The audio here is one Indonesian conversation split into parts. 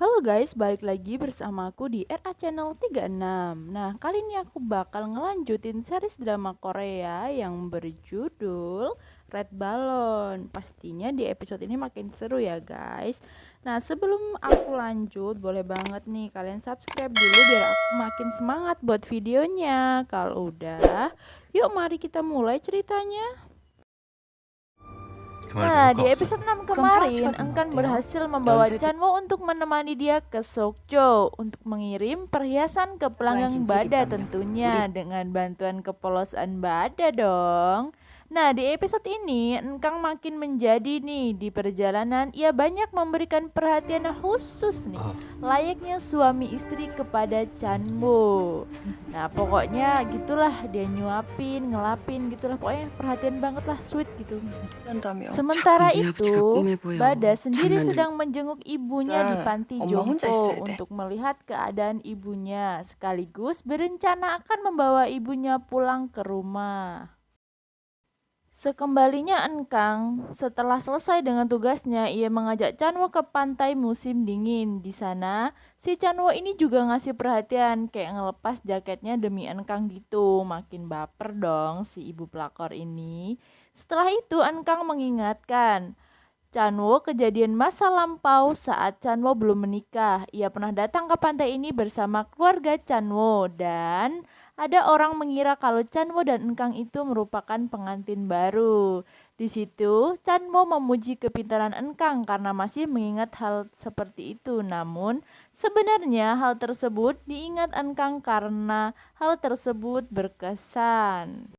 Halo guys, balik lagi bersama aku di RA Channel 36. Nah, kali ini aku bakal ngelanjutin series drama Korea yang berjudul Red Balloon. Pastinya di episode ini makin seru ya guys. Nah, sebelum aku lanjut, boleh banget nih kalian subscribe dulu biar aku makin semangat buat videonya. Kalau udah, yuk mari kita mulai ceritanya. 그 말 들을 Nah, 거 di 없어요. episode 6 그럼 차라 씨가 kemarin, 돈 Engkan 어때요? berhasil membawa 연세대 Chanwo untuk menemani dia ke Sokcho untuk mengirim perhiasan ke pelanggan Bada 김치김밥요. tentunya dengan bantuan kepolosan Bada dong. Nah, di episode ini Engkang makin menjadi nih di perjalanan ia banyak memberikan perhatian khusus nih layaknya suami istri kepada Chanwo. Nah, pokoknya gitulah dia nyuapin, ngelapin gitulah, pokoknya perhatian banget lah, sweet gitu. 짠다며. Sementara 자꾸 네 아버지가 itu, 꿈에 보여. Bada sendiri 장난들. sedang menjenguk ibunya di panti 엄마 혼자 jompo 있어야 돼. untuk melihat keadaan ibunya, sekaligus berencana akan membawa ibunya pulang ke rumah. Sekembalinya Engkang, setelah selesai dengan tugasnya, ia mengajak Chanwo ke pantai musim dingin. Di sana, si Chanwo ini juga ngasih perhatian, kayak ngelepas jaketnya demi Engkang gitu. Makin baper dong si ibu pelakor ini. Setelah itu, Engkang mengingatkan Chanwo kejadian masa lampau saat Chanwo belum menikah. Ia pernah datang ke pantai ini bersama keluarga Chanwo dan ada orang mengira kalau Chanwo dan Engkang itu merupakan pengantin baru. Di situ, Chanwo memuji kepintaran Engkang karena masih mengingat hal seperti itu. Namun, sebenarnya hal tersebut diingat Engkang karena hal tersebut berkesan.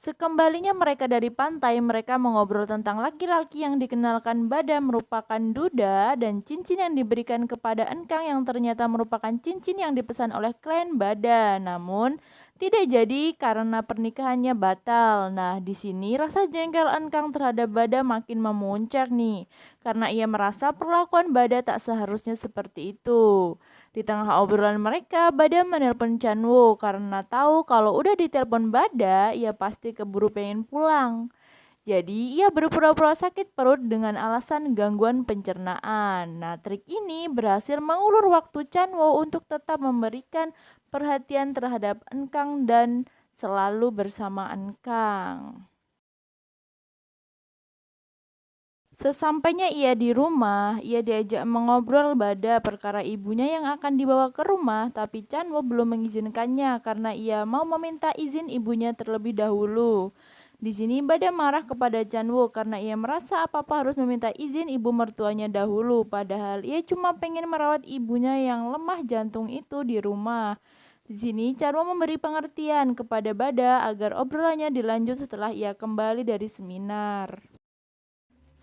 Sekembalinya mereka dari pantai, mereka mengobrol tentang laki-laki yang dikenalkan Bada merupakan duda dan cincin yang diberikan kepada Engkang yang ternyata merupakan cincin yang dipesan oleh klien Bada. Namun tidak jadi karena pernikahannya batal. Nah, di sini rasa jengkel Engkang terhadap Bada makin memuncak nih, karena ia merasa perlakuan Bada tak seharusnya seperti itu. Di tengah obrolan mereka, Bada menelpon Chanwo karena tahu kalau udah ditelepon Bada, ia pasti keburu pengen pulang. Jadi, ia berpura-pura sakit perut dengan alasan gangguan pencernaan. Nah, trik ini berhasil mengulur waktu Chanwo untuk tetap memberikan perhatian terhadap Engkang dan selalu bersama Engkang. Sesampainya ia di rumah, ia diajak mengobrol Bada perkara ibunya yang akan dibawa ke rumah, tapi Chanwo belum mengizinkannya karena ia mau meminta izin ibunya terlebih dahulu. Di sini Bada marah kepada Chanwo karena ia merasa apa-apa harus meminta izin ibu mertuanya dahulu, padahal ia cuma pengen merawat ibunya yang lemah jantung itu di rumah. Di sini Chanwo memberi pengertian kepada Bada agar obrolannya dilanjut setelah ia kembali dari seminar.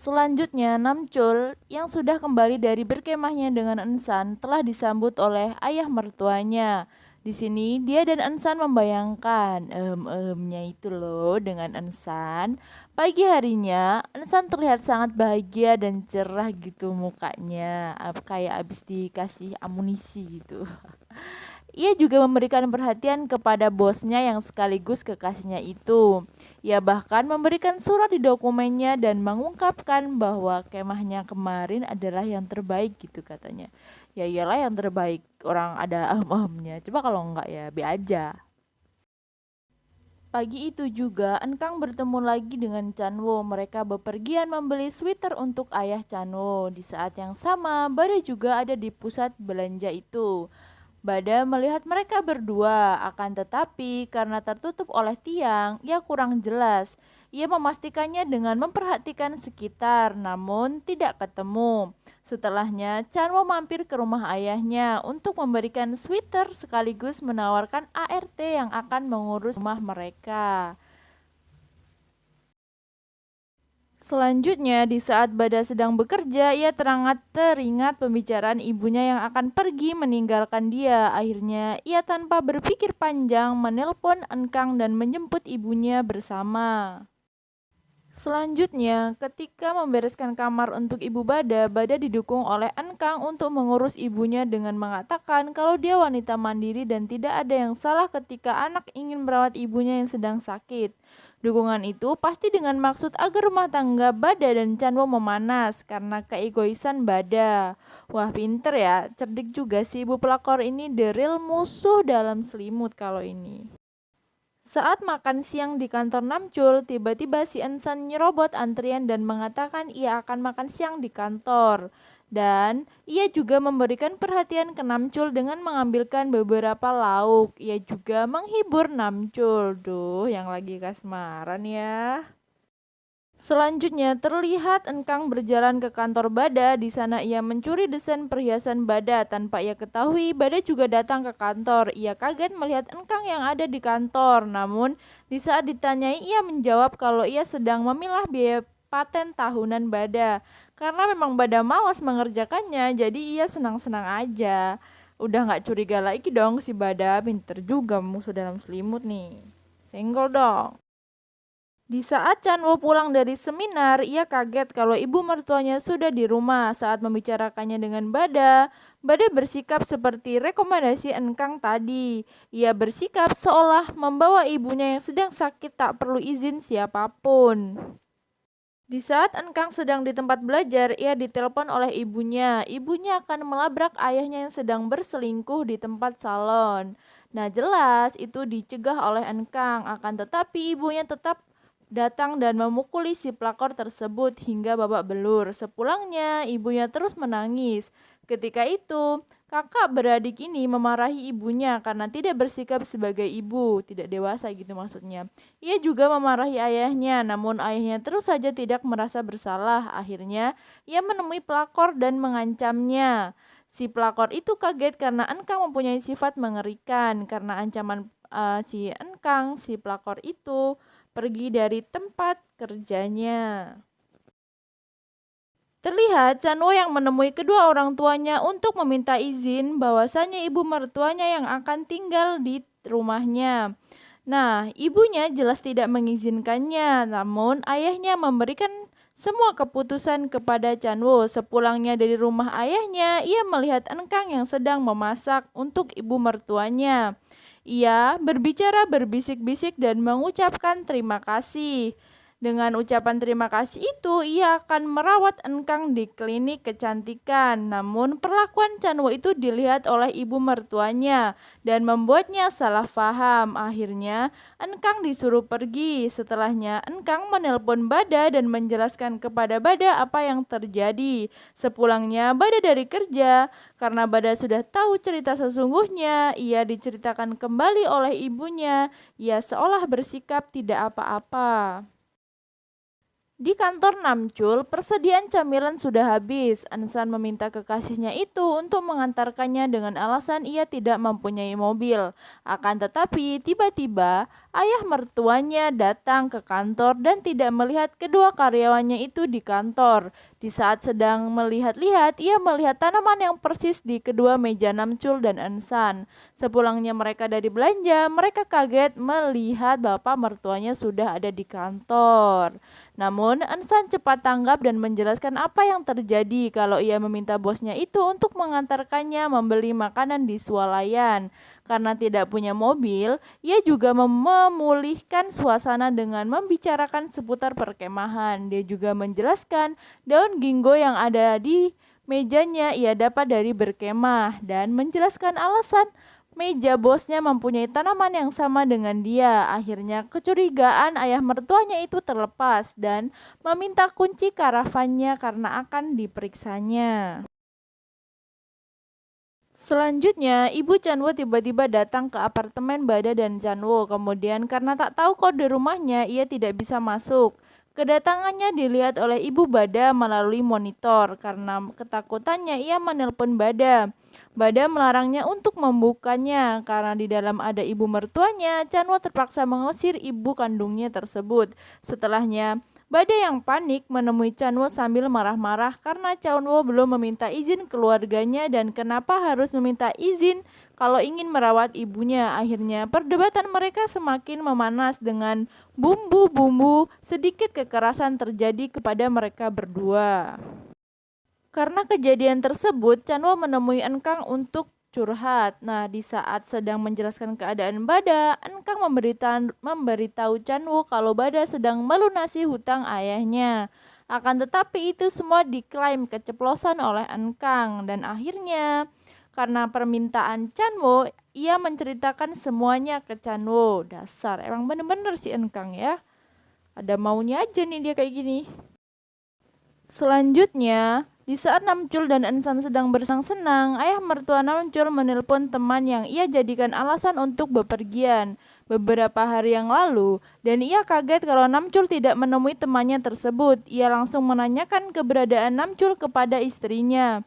Selanjutnya, Namchul yang sudah kembali dari berkemahnya dengan Ensan telah disambut oleh ayah mertuanya. Di sini dia dan Ensan membayangkan ehemnya itu loh dengan Ensan. Pagi harinya, Ensan terlihat sangat bahagia dan cerah gitu mukanya, kayak abis dikasih amunisi gitu. Ia juga memberikan perhatian kepada bosnya yang sekaligus kekasihnya itu. Ia bahkan memberikan surat di dokumennya dan mengungkapkan bahwa kemahnya kemarin adalah yang terbaik gitu katanya. Ya iyalah yang terbaik, orang ada ahm-ahmnya. Coba kalau enggak ya be aja. Pagi itu juga Engkang bertemu lagi dengan Chanwo. Mereka bepergian membeli sweater untuk ayah Chanwo. Di saat yang sama, Bada juga ada di pusat belanja itu. Bada melihat mereka berdua, akan tetapi karena tertutup oleh tiang, ia kurang jelas. Ia memastikannya dengan memperhatikan sekitar, namun tidak ketemu. Setelahnya, Chanwo mampir ke rumah ayahnya untuk memberikan sweater sekaligus menawarkan ART yang akan mengurus rumah mereka. Selanjutnya, di saat Bada sedang bekerja, ia teringat pembicaraan ibunya yang akan pergi meninggalkan dia. Akhirnya, ia tanpa berpikir panjang menelpon Engkang dan menjemput ibunya bersama. Selanjutnya, ketika membereskan kamar untuk ibu Bada, Bada didukung oleh Engkang untuk mengurus ibunya dengan mengatakan kalau dia wanita mandiri dan tidak ada yang salah ketika anak ingin merawat ibunya yang sedang sakit. Dukungan itu pasti dengan maksud agar rumah tangga Bada dan Chanwo memanas karena keegoisan Bada. Wah, pinter ya, cerdik juga sih ibu pelakor ini, the real musuh dalam selimut kalau ini. Saat makan siang di kantor Namcul, tiba-tiba si Ensan nyerobot antrian dan mengatakan ia akan makan siang di kantor. Dan ia juga memberikan perhatian ke Namcul dengan mengambilkan beberapa lauk. Ia juga menghibur Namcul. Duh, yang lagi kasmaran ya. Selanjutnya terlihat Engkang berjalan ke kantor Bada. Di sana ia mencuri desain perhiasan Bada. Tanpa ia ketahui, Bada juga datang ke kantor. Ia kaget melihat Engkang yang ada di kantor. Namun di saat ditanyai, ia menjawab kalau ia sedang memilah biaya paten tahunan Bada. Karena memang Bada malas mengerjakannya, jadi ia senang-senang aja. Udah gak curiga lagi dong si Bada. Pinter juga musuh dalam selimut nih. Senggol dong. Di saat Chanwo pulang dari seminar, ia kaget kalau ibu mertuanya sudah di rumah. Saat membicarakannya dengan Bada, Bada bersikap seperti rekomendasi Engkang tadi. Ia bersikap seolah membawa ibunya yang sedang sakit tak perlu izin siapapun. Di saat Engkang sedang di tempat belajar, ia ditelepon oleh ibunya. Ibunya akan melabrak ayahnya yang sedang berselingkuh di tempat salon. Nah, jelas itu dicegah oleh Engkang, akan tetapi ibunya tetap datang dan memukuli si pelakor tersebut hingga babak belur. Sepulangnya, ibunya terus menangis. Ketika itu, kakak beradik ini memarahi ibunya karena tidak bersikap sebagai ibu, tidak dewasa gitu maksudnya. Ia juga memarahi ayahnya, namun ayahnya terus saja tidak merasa bersalah. Akhirnya, ia menemui pelakor dan mengancamnya. Si pelakor itu kaget karena Engkang mempunyai sifat mengerikan. Karena ancaman si Engkang, si pelakor itu pergi dari tempat kerjanya. Terlihat Chanwo yang menemui kedua orang tuanya untuk meminta izin bahwasanya ibu mertuanya yang akan tinggal di rumahnya. Nah, ibunya jelas tidak mengizinkannya, namun ayahnya memberikan semua keputusan kepada Chanwo. Sepulangnya dari rumah ayahnya, ia melihat Engkang yang sedang memasak untuk ibu mertuanya. Ia berbicara berbisik-bisik dan mengucapkan terima kasih. Dengan ucapan terima kasih itu, ia akan merawat Engkang di klinik kecantikan. Namun perlakuan Chanwo itu dilihat oleh ibu mertuanya dan membuatnya salah paham. Akhirnya Engkang disuruh pergi. Setelahnya Engkang menelpon Bada dan menjelaskan kepada Bada apa yang terjadi. Sepulangnya Bada dari kerja, karena Bada sudah tahu cerita sesungguhnya, ia diceritakan kembali oleh ibunya. Ia seolah bersikap tidak apa-apa. Di kantor Namcul, persediaan camilan sudah habis. Ansan meminta kekasihnya itu untuk mengantarkannya dengan alasan ia tidak mempunyai mobil. Akan tetapi, tiba-tiba ayah mertuanya datang ke kantor dan tidak melihat kedua karyawannya itu di kantor. Di saat sedang melihat-lihat, ia melihat tanaman yang persis di kedua meja Namcul dan Ansan. Sepulangnya mereka dari belanja, mereka kaget melihat bapak mertuanya sudah ada di kantor. Namun, Ansan cepat tanggap dan menjelaskan apa yang terjadi kalau ia meminta bosnya itu untuk mengantarkannya membeli makanan di swalayan. Karena tidak punya mobil, ia juga memulihkan suasana dengan membicarakan seputar perkemahan. Dia juga menjelaskan daun ginkgo yang ada di mejanya ia dapat dari berkemah dan menjelaskan alasan meja bosnya mempunyai tanaman yang sama dengan dia. Akhirnya kecurigaan ayah mertuanya itu terlepas dan meminta kunci karavannya karena akan diperiksanya. Selanjutnya, Ibu Chanwo tiba-tiba datang ke apartemen Bada dan Chanwo. Kemudian karena tak tahu kode rumahnya, ia tidak bisa masuk. Kedatangannya dilihat oleh Ibu Bada melalui monitor. Karena ketakutannya, ia menelpon Bada. Bada melarangnya untuk membukanya karena di dalam ada ibu mertuanya. Chanwo terpaksa mengusir ibu kandungnya tersebut. Setelahnya, Bada yang panik menemui Chanwo sambil marah-marah karena Chanwo belum meminta izin keluarganya dan kenapa harus meminta izin kalau ingin merawat ibunya. Akhirnya perdebatan mereka semakin memanas dengan bumbu-bumbu, sedikit kekerasan terjadi kepada mereka berdua. Karena kejadian tersebut, Chanwo menemui Engkang untuk curhat. Nah, di saat sedang menjelaskan keadaan Bada, Enkang memberitahu Chanwo kalau Bada sedang melunasi hutang ayahnya. Akan tetapi itu semua diklaim keceplosan oleh Enkang dan akhirnya karena permintaan Chanwo, ia menceritakan semuanya ke Chanwo. Dasar, emang bener-bener si Enkang ya. Ada maunya aja nih dia kayak gini. Selanjutnya, di saat Namcul dan Ensan sedang bersenang-senang, ayah mertua Namcul menelpon teman yang ia jadikan alasan untuk bepergian beberapa hari yang lalu, dan ia kaget kalau Namcul tidak menemui temannya tersebut. Ia langsung menanyakan keberadaan Namcul kepada istrinya.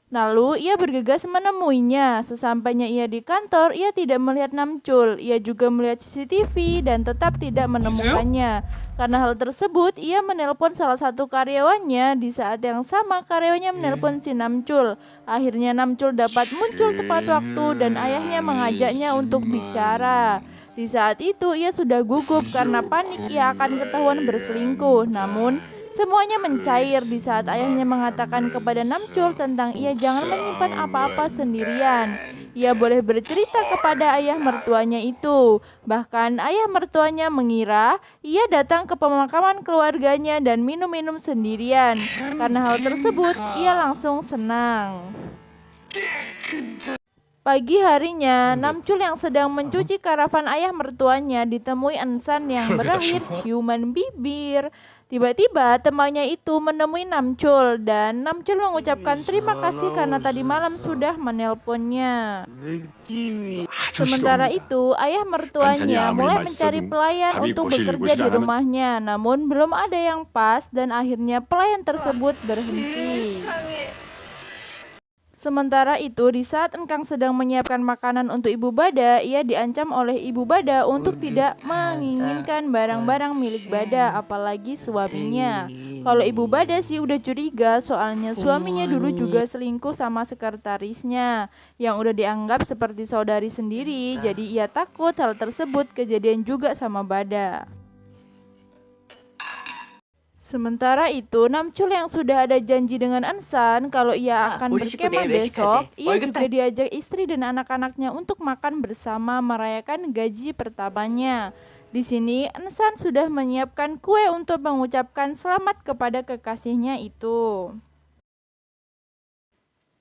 Lalu ia bergegas menemuinya. Sesampainya ia di kantor, ia tidak melihat Namcul. Ia juga melihat CCTV dan tetap tidak menemukannya. Karena hal tersebut, ia menelpon salah satu karyawannya. Di saat yang sama, karyawannya menelpon si Namcul. Akhirnya Namcul dapat muncul tepat waktu dan ayahnya mengajaknya untuk bicara. Di saat itu, ia sudah gugup karena panik ia akan ketahuan berselingkuh. Namun, semuanya mencair di saat ayahnya mengatakan kepada Namcul tentang ia jangan menyimpan apa-apa sendirian. Ia boleh bercerita kepada ayah mertuanya itu. Bahkan ayah mertuanya mengira ia datang ke pemakaman keluarganya dan minum-minum sendirian. Karena hal tersebut, ia langsung senang. Pagi harinya, Namcul yang sedang mencuci karavan ayah mertuanya ditemui Ensan yang berakhir ciuman bibir. Tiba-tiba temannya itu menemui Namcul dan Namcul mengucapkan terima kasih karena tadi malam sudah menelponnya. Sementara itu, ayah mertuanya mulai mencari pelayan untuk bekerja di rumahnya, namun belum ada yang pas dan akhirnya pelayan tersebut berhenti. Sementara itu, di saat Enkang sedang menyiapkan makanan untuk Ibu Bada, ia diancam oleh Ibu Bada untuk tidak menginginkan barang-barang milik Bada, apalagi suaminya. Kalau Ibu Bada sih udah curiga, soalnya suaminya dulu juga selingkuh sama sekretarisnya, yang udah dianggap seperti saudari sendiri, jadi ia takut hal tersebut kejadian juga sama Bada. Sementara itu, Namcul yang sudah ada janji dengan Ensan kalau ia akan berskema besok, ia juga diajak istri dan anak-anaknya untuk makan bersama merayakan gaji pertamanya. Di sini, Ensan sudah menyiapkan kue untuk mengucapkan selamat kepada kekasihnya itu.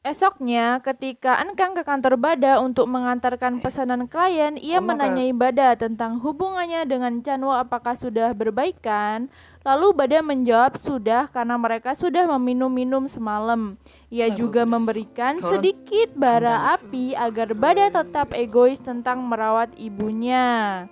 Esoknya, ketika Enkang ke kantor Bada untuk mengantarkan pesanan klien, ia menanyai Bada tentang hubungannya dengan Chanwo apakah sudah berbaikan. Lalu Bada menjawab sudah karena mereka sudah meminum-minum semalam. Ia juga memberikan sedikit bara api agar Bada tetap egois tentang merawat ibunya.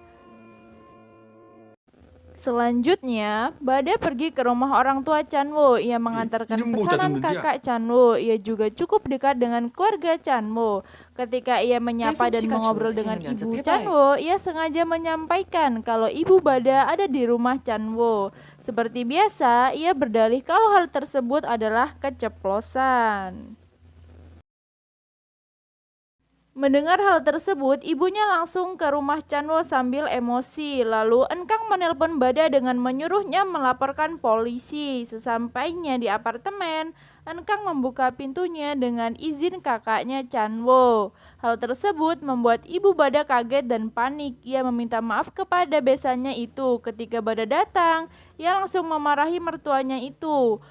Selanjutnya, Bada pergi ke rumah orang tua Chanwo. Ia mengantarkan pesanan kakak Chanwo. Ia juga cukup dekat dengan keluarga Chanwo. Ketika ia menyapa dan mengobrol dengan ibu Chanwo, ia sengaja menyampaikan kalau ibu Bada ada di rumah Chanwo. Seperti biasa, ia berdalih kalau hal tersebut adalah keceplosan. Mendengar hal tersebut, ibunya langsung ke rumah Chanwo sambil emosi. Lalu Enkang menelpon Bada dengan menyuruhnya melaporkan polisi. Sesampainya di apartemen, Enkang membuka pintunya dengan izin kakaknya Chanwo. Hal tersebut membuat ibu Bada kaget dan panik. Ia meminta maaf kepada besannya itu. Ketika Bada datang, ia langsung memarahi mertuanya itu.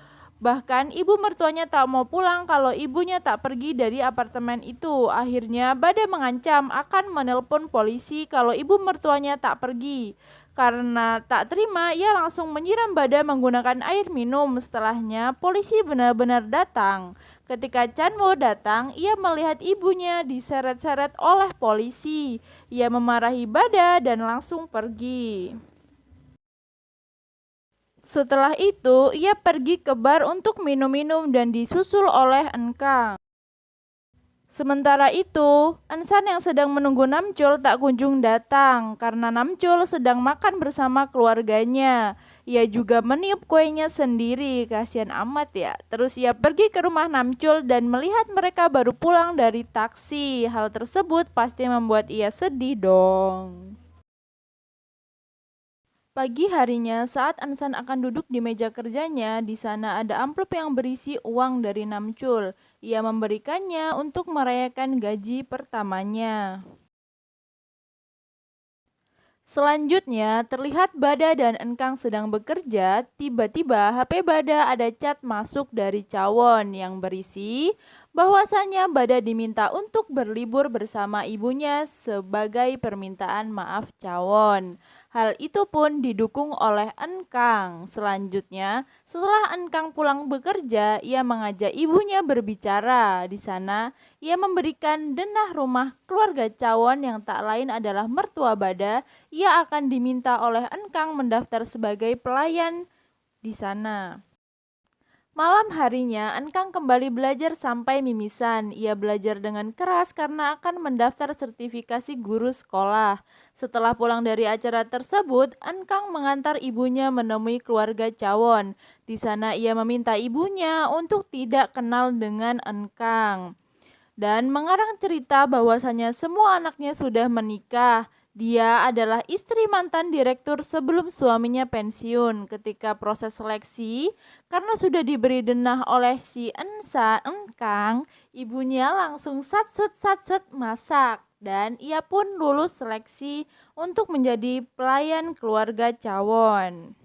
Bahkan ibu mertuanya tak mau pulang kalau ibunya tak pergi dari apartemen itu. Akhirnya Bada mengancam akan menelpon polisi kalau ibu mertuanya tak pergi. Karena tak terima, ia langsung menyiram Bada menggunakan air minum. Setelahnya polisi benar-benar datang. Ketika Chanwo datang, ia melihat ibunya diseret-seret oleh polisi. Ia memarahi Bada dan langsung pergi. Setelah itu, ia pergi ke bar untuk minum-minum dan disusul oleh Enkang. Sementara itu, Ensan yang sedang menunggu Namcul tak kunjung datang karena Namcul sedang makan bersama keluarganya. Ia juga meniup kuenya sendiri, kasihan amat ya. Terus ia pergi ke rumah Namcul dan melihat mereka baru pulang dari taksi. Hal tersebut pasti membuat ia sedih dong. Pagi harinya, saat Ansan akan duduk di meja kerjanya, di sana ada amplop yang berisi uang dari Namcul. Ia memberikannya untuk merayakan gaji pertamanya. Selanjutnya, terlihat Bada dan Engkang sedang bekerja. Tiba-tiba HP Bada ada chat masuk dari Cawon yang berisi bahwasanya Bada diminta untuk berlibur bersama ibunya sebagai permintaan maaf Cawon. Hal itu pun didukung oleh Engkang. Selanjutnya, setelah Engkang pulang bekerja, ia mengajak ibunya berbicara. Di sana, ia memberikan denah rumah keluarga Cawon yang tak lain adalah mertua Bada. Ia akan diminta oleh Engkang mendaftar sebagai pelayan di sana. Malam harinya, Engkang kembali belajar sampai mimisan. Ia belajar dengan keras karena akan mendaftar sertifikasi guru sekolah. Setelah pulang dari acara tersebut, Engkang mengantar ibunya menemui keluarga Cawon. Di sana ia meminta ibunya untuk tidak kenal dengan Engkang dan mengarang cerita bahwasanya semua anaknya sudah menikah. Dia adalah istri mantan direktur sebelum suaminya pensiun. Ketika proses seleksi, karena sudah diberi denah oleh si Engkang, ibunya langsung satset masak. Dan ia pun lulus seleksi untuk menjadi pelayan keluarga Cawon.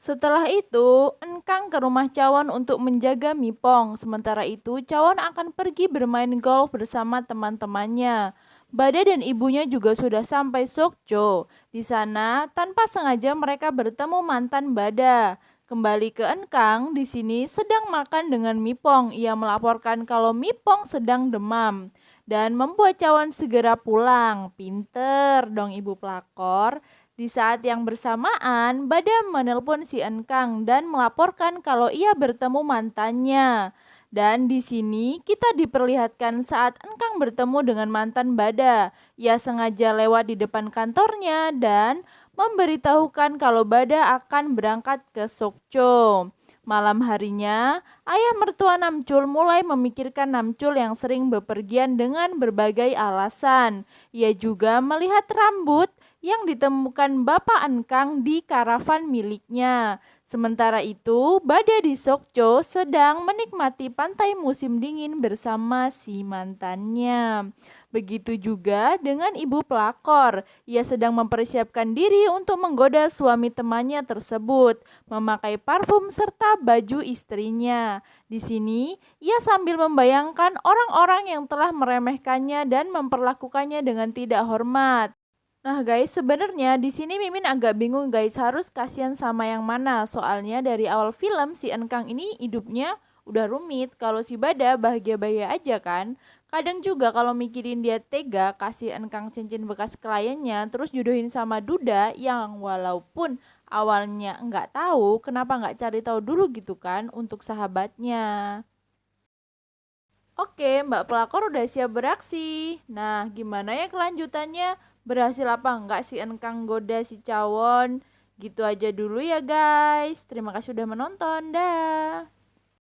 Setelah itu, Engkang ke rumah Cawon untuk menjaga Mipong. Sementara itu, Cawon akan pergi bermain golf bersama teman-temannya. Bada dan ibunya juga sudah sampai Sokcho. Di sana, tanpa sengaja mereka bertemu mantan Bada. Kembali ke Engkang, di sini sedang makan dengan Mipong. Ia melaporkan kalau Mipong sedang demam dan membuat Cawon segera pulang. Pinter dong ibu pelakor. Di saat yang bersamaan, Bada menelpon si Engkang dan melaporkan kalau ia bertemu mantannya. Dan di sini kita diperlihatkan saat Engkang bertemu dengan mantan Bada. Ia sengaja lewat di depan kantornya dan memberitahukan kalau Bada akan berangkat ke Sokcho. Malam harinya, ayah mertua Namcul mulai memikirkan Namcul yang sering bepergian dengan berbagai alasan. Ia juga melihat rambut yang ditemukan Bapak Engkang di karavan miliknya. Sementara itu, Bada di Sokcho sedang menikmati pantai musim dingin bersama si mantannya. Begitu juga dengan ibu pelakor. Ia sedang mempersiapkan diri untuk menggoda suami temannya tersebut, memakai parfum serta baju istrinya. Di sini, ia sambil membayangkan orang-orang yang telah meremehkannya dan memperlakukannya dengan tidak hormat. Nah guys, sebenarnya di sini Mimin agak bingung guys, harus kasihan sama yang mana. Soalnya dari awal film si Engkang ini hidupnya udah rumit, kalau si Bada bahagia-bahagia aja kan. Kadang juga kalau mikirin dia tega kasih Engkang cincin bekas kliennya, terus jodohin sama Duda yang walaupun awalnya nggak tahu, kenapa nggak cari tahu dulu gitu kan untuk sahabatnya. Oke, Mbak pelakor udah siap beraksi. Nah, gimana ya kelanjutannya? Berhasil apa enggak si Engkang goda si Cawon? Gitu aja dulu ya guys. Terima kasih udah menonton. Dah.